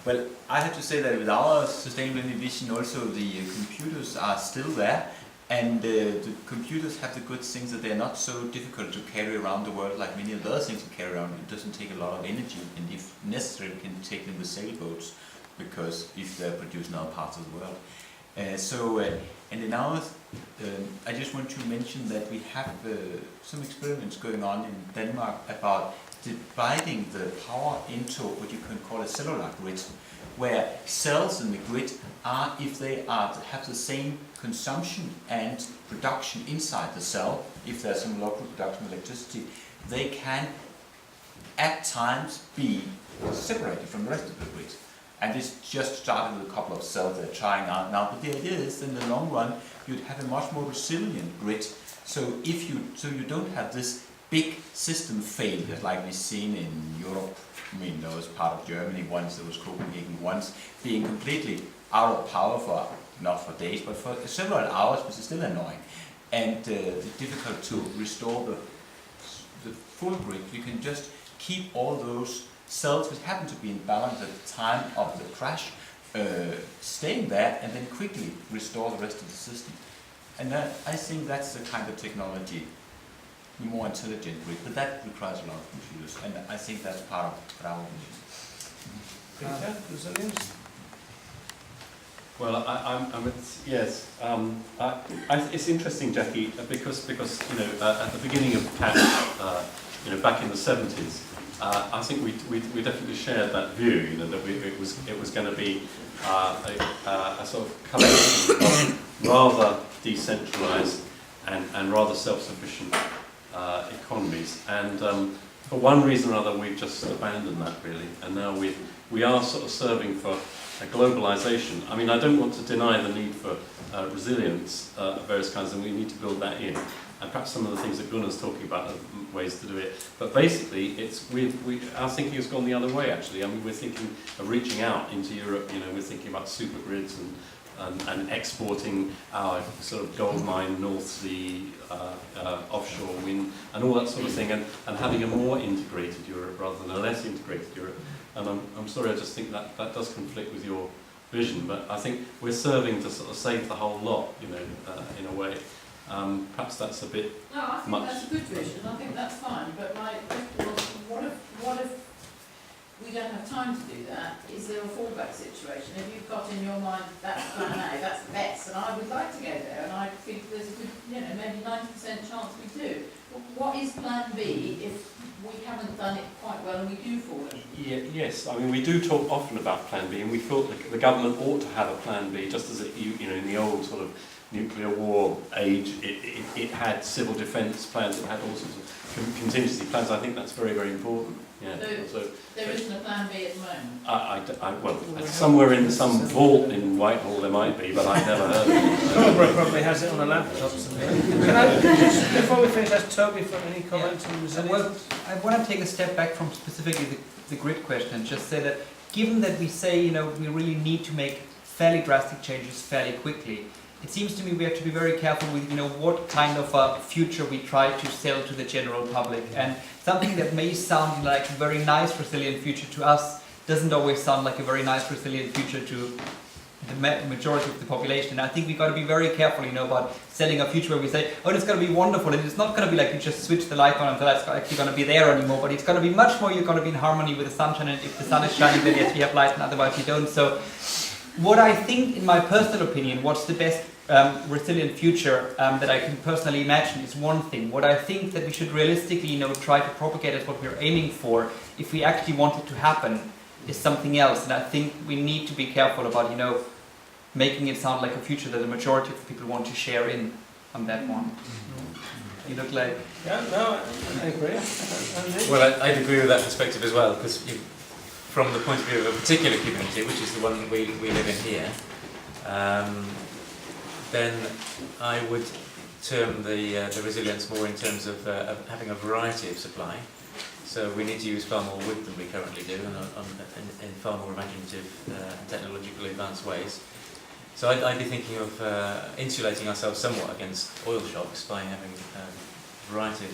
Well, I have to say that with our sustainable energy vision also the computers are still there, and the computers have the good things that they're not so difficult to carry around the world like many of the other things you carry around. It doesn't take a lot of energy, and if necessary we can take them with sailboats, because if they're produced in other parts of the world. And in ours, I just want to mention that we have some experiments going on in Denmark about dividing the power into what you can call a cellular grid, where cells in the grid are, if they have the same consumption and production inside the cell, if there's some local production of electricity, they can at times be separated from the rest of the grid. And this just started with a couple of cells they're trying out now, but the idea is in the long run you'd have a much more resilient grid, so you don't have this big system failures like we've seen in Europe. I mean, there was part of Germany once, there was Copenhagen once, being completely out of power for, not for days, but for several hours, which is still annoying. And difficult to restore the full grid. You can just keep all those cells which happen to be in balance at the time of the crash, staying there, and then quickly restore the rest of the system. And I think that's the kind of technology, more intelligent grid, but that requires a lot of computers, and I think that's part of our vision. Resilience? Well, yes. It's interesting, Jackie, because at the beginning of PAC, back in the 70s, I think we definitely shared that view, that it was going to be a sort of collection of rather decentralised and rather self-sufficient economies. And for one reason or other, we've just abandoned that really, and now we are sort of serving for a globalisation. I mean, I don't want to deny the need for resilience of various kinds, and we need to build that in. And perhaps some of the things that Gunnar's talking about are ways to do it. But basically, our thinking has gone the other way, actually. I mean, we're thinking of reaching out into Europe, we're thinking about super grids and exporting our sort of gold mine, North Sea, offshore wind, and all that sort of thing, and having a more integrated Europe rather than a less integrated Europe. And I'm sorry, I just think that does conflict with your vision, but I think we're serving to sort of save the whole lot, in a way. Perhaps that's a bit No, I think much. that's a good vision. I think that's fine. But my question was, what if we don't have time to do that? Is there a fallback situation? If you've got in your mind that's plan A, that's the best, and I would like to go there, and I think there's a good, maybe 90% chance we do. What is plan B if we haven't done it quite well and we do fall in? Yes, I mean we do talk often about plan B, and we thought the government ought to have a plan B, just as in the old sort of nuclear war age, it had civil defence plans, it had all sorts of contingency plans. I think that's very, very important. Yeah. So there isn't a plan B at the moment? Well, somewhere in some vault in Whitehall there might be, but I've never heard of it. Colbrook probably has it on a laptop. Can I just, before we finish, ask Toby for any comments on resilience? Well, I want to take a step back from specifically the grid question and just say that given that we say, we really need to make fairly drastic changes fairly quickly, it seems to me we have to be very careful with what kind of a future we try to sell to the general public. And something that may sound like a very nice resilient future to us doesn't always sound like a very nice resilient future to the majority of the population. And I think we've got to be very careful about selling a future where we say, oh, it's going to be wonderful, and it's not going to be like you just switch the light on and that's actually going to be there anymore, but it's going to be much more, you're going to be in harmony with the sunshine, and if the sun is shining then yes, we have light, and otherwise we don't. So what I think, in my personal opinion, what's the best resilient future that I can personally imagine is one thing. What I think that we should realistically, try to propagate as what we're aiming for, if we actually want it to happen, is something else. And I think we need to be careful about, making it sound like a future that the majority of people want to share in on that one. You look like... Yeah, no, I agree. Well, I'd agree with that perspective as well, because from the point of view of a particular community, which is the one we live in here, then I would term the resilience more in terms of having a variety of supply. So we need to use far more wood than we currently do, and in far more imaginative and technologically advanced ways. So I'd be thinking of insulating ourselves somewhat against oil shocks by having a variety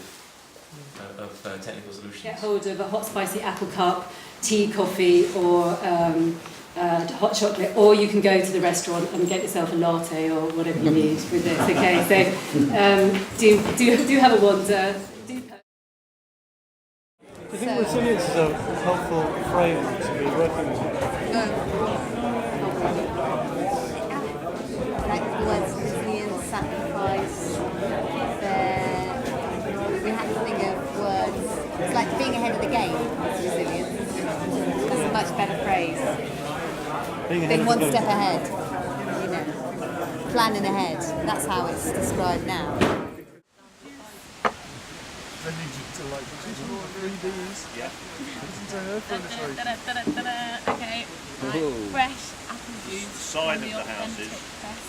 of technical solutions. Get hold of a hot spicy apple cup, tea, coffee, or to hot chocolate, or you can go to the restaurant and get yourself a latte or whatever you need with this. Okay, so do have a wander. Do you think resilience is a helpful frame to be working with? Like the words resilience, sacrifice, we have to think of words. It's like being ahead of the game, resilience. That's a much better phrase. Being one step ahead, you know, planning ahead. That's how it's described now. Okay, right. Fresh apple juice Side from of the the houses. authentic press.